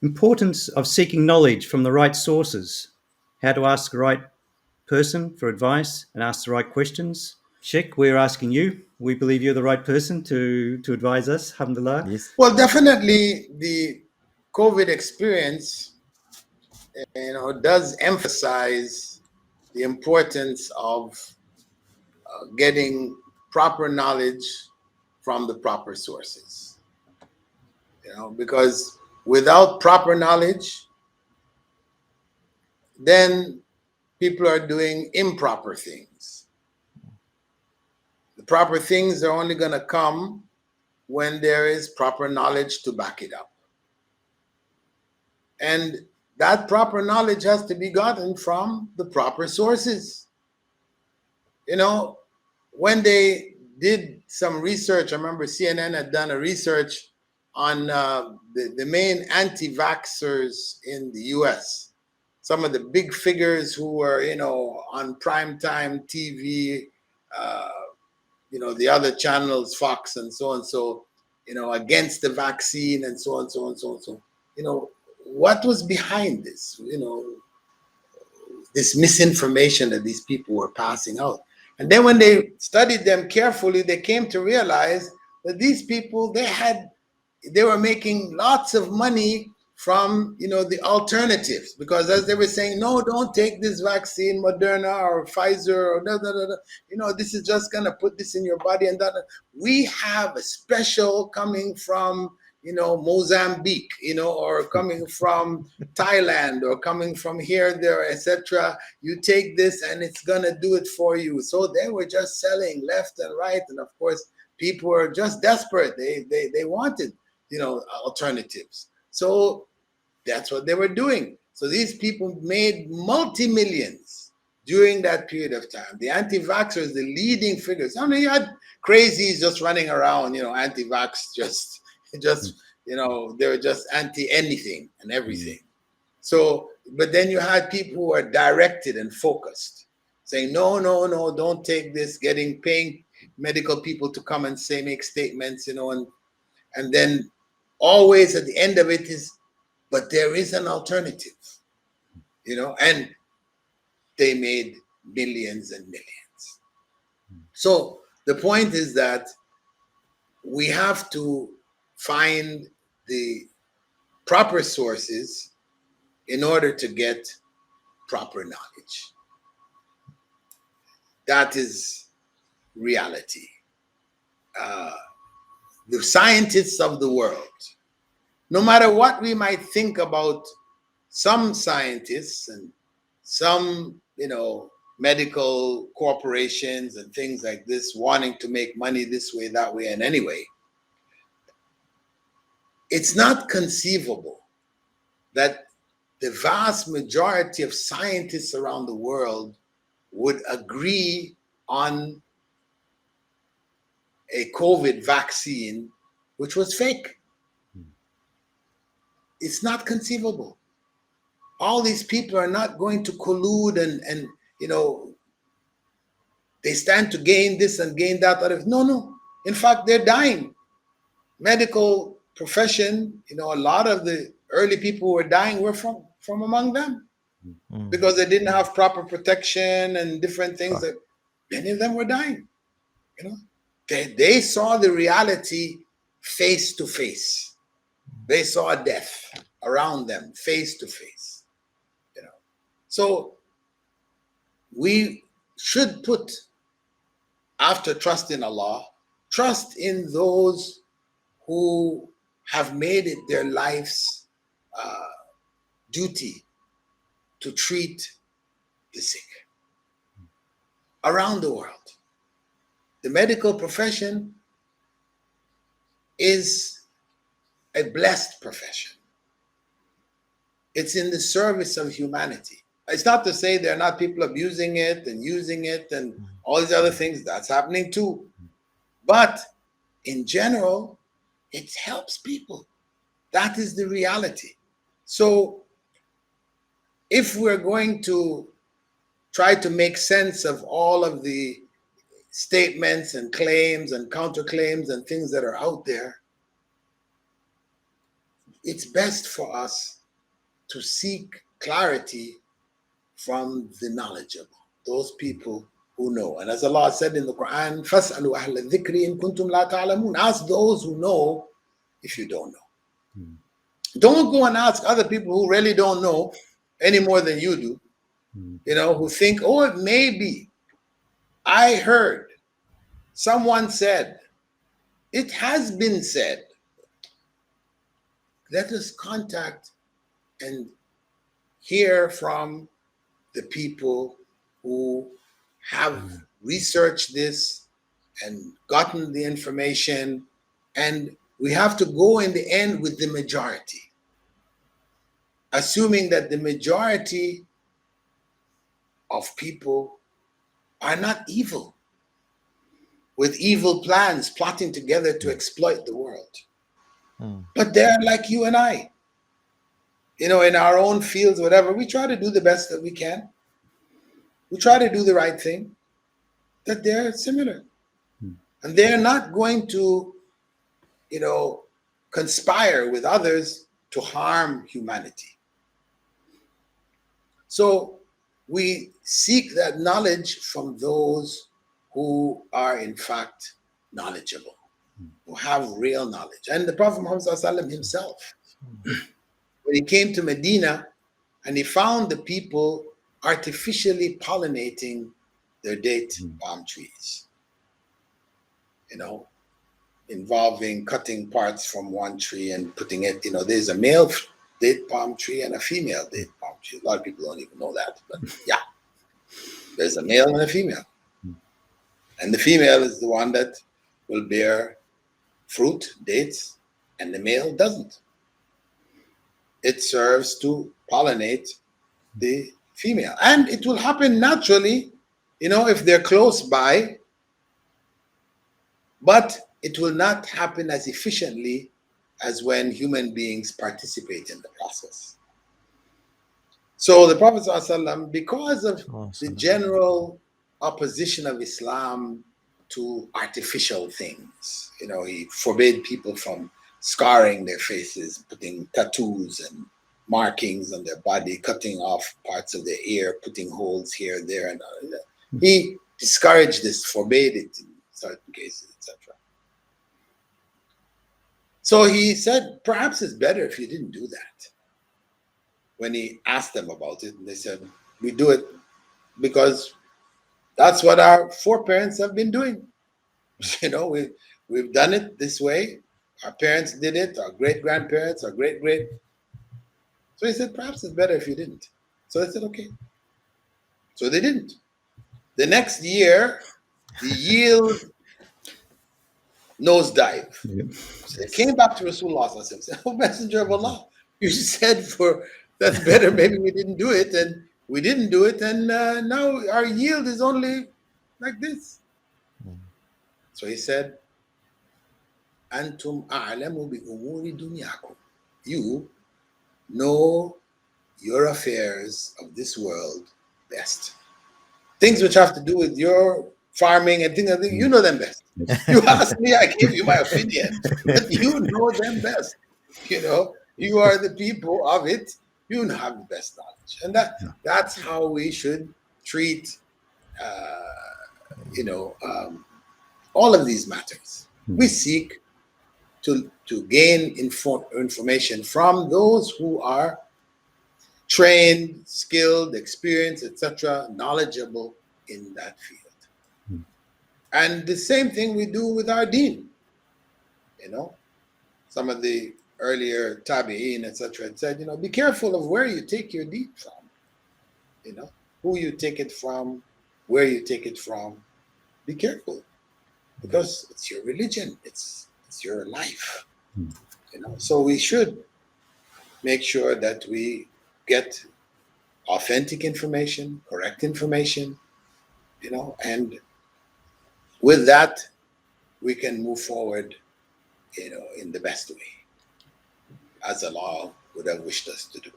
Importance of seeking knowledge from the right sources. How to ask the right person for advice and ask the right questions. Sheikh, we're asking you. We believe you're the right person to advise us, alhamdulillah. Yes. Well, definitely the COVID experience, does emphasize the importance of getting proper knowledge from the proper sources. Because without proper knowledge, then people are doing improper things. The proper things are only going to come when there is proper knowledge to back it up. And that proper knowledge has to be gotten from the proper sources. When they did some research, I remember CNN had done a research on the main anti-vaxxers in the US. Some of the big figures who were, on primetime TV, the other channels, Fox and so, against the vaccine and so on, so on, so on, so. What was behind this? This misinformation that these people were passing out. And then when they studied them carefully, they came to realize that these people, they were making lots of money from, the alternatives, because as they were saying, no, don't take this vaccine, Moderna or Pfizer or this is just going to put this in your body and that. We have a special coming from, Mozambique, or coming from Thailand or coming from here, there, etc. You take this and it's going to do it for you. So they were just selling left and right. And of course, people were just desperate. They wanted, alternatives. So that's what they were doing. So these people made multi-millions during that period of time. The anti-vaxxers, the leading figures. I mean, you had crazies just running around, anti-vax, just they were just anti-anything and everything. So, but then you had people who are directed and focused, saying, no, don't take this, paying medical people to come and make statements, and then always at the end of it is, but there is an alternative, and they made millions and millions. So the point is that we have to find the proper sources in order to get proper knowledge. That is reality. The scientists of the world, no matter what we might think about some scientists and some, medical corporations and things like this wanting to make money this way, that way, and anyway, it's not conceivable that the vast majority of scientists around the world would agree on a COVID vaccine which was fake. It's not conceivable. All these people are not going to collude and they stand to gain this and gain that. No. In fact, they're dying. Medical profession, a lot of the early people who were dying were from among them, because they didn't have proper protection and different things. That many of them were dying. They saw the reality face to face. They saw death around them face to face. So we should put, after trust in Allah, trust in those who have made it their life's duty to treat the sick around the world. The medical profession is a blessed profession. It's in the service of humanity. It's not to say there are not people abusing it and using it and all these other things. That's happening too. But in general, it helps people. That is the reality. So if we're going to try to make sense of all of the statements and claims and counterclaims and things that are out there, it's best for us to seek clarity from the knowledgeable, those people who know. And as Allah said in the Quran, فَاسْأَلُوا أَهْلَ الذِّكْرِ إِن كُنتُمْ لَا تَعْلَمُونَ. Ask those who know if you don't know. Don't go and ask other people who really don't know any more than you do, who think, oh, it may be. I heard, someone said, it has been said. Let us contact and hear from the people who have researched this and gotten the information. And we have to go in the end with the majority, assuming that the majority of people are not evil, with evil plans plotting together to exploit the world. But they're like you and I, in our own fields, whatever. We try to do the best that we can. We try to do the right thing. That they're similar. And they're not going to, conspire with others to harm humanity. So we seek that knowledge from those who are in fact knowledgeable, who have real knowledge. And the Prophet Muhammad ﷺ himself, when he came to Medina and he found the people artificially pollinating their date palm trees, involving cutting parts from one tree and putting it, there's a male date palm tree and a female date palm tree. A lot of people don't even know that, but yeah, there's a male and a female. And the female is the one that will bear fruit, dates, and the male doesn't. It serves to pollinate the female. And it will happen naturally, if they're close by, but it will not happen as efficiently as when human beings participate in the process. So the Prophet ﷺ, because of the general opposition of Islam to artificial things, he forbade people from scarring their faces, putting tattoos and markings on their body, cutting off parts of their ear, putting holes here, there, and all that. He discouraged this, forbade it in certain cases, etc. So he said, perhaps it's better if you didn't do that. When he asked them about it, they said, we do it because that's what our foreparents have been doing. We've done it this way. Our parents did it, our great-grandparents, our great-great. So he said, perhaps it's better if you didn't. So they said, okay. So they didn't. The next year, the yield nosedive. So they came back to Rasulullah and said, oh, Messenger of Allah, you said that's better, maybe we didn't do it, and we didn't do it, and now our yield is only like this. So he said, Antum a'lamu bi umuri dunyakum. You know your affairs of this world best. Things which have to do with your farming and things, you know them best. You asked me, I gave you my opinion, but you know them best. You are the people of it. You have the best knowledge, and that's how we should treat, all of these matters. We seek to gain information from those who are trained, skilled, experienced, etc., knowledgeable in that field. And the same thing we do with our deen. Some of the earlier tabi'in, etc., said, be careful of where you take your deen from. Who you take it from, where you take it from. Be careful, because it's your religion. It's your life. So we should make sure that we get authentic information, correct information, and with that, we can move forward, in the best way, as Allah would have wished us to do.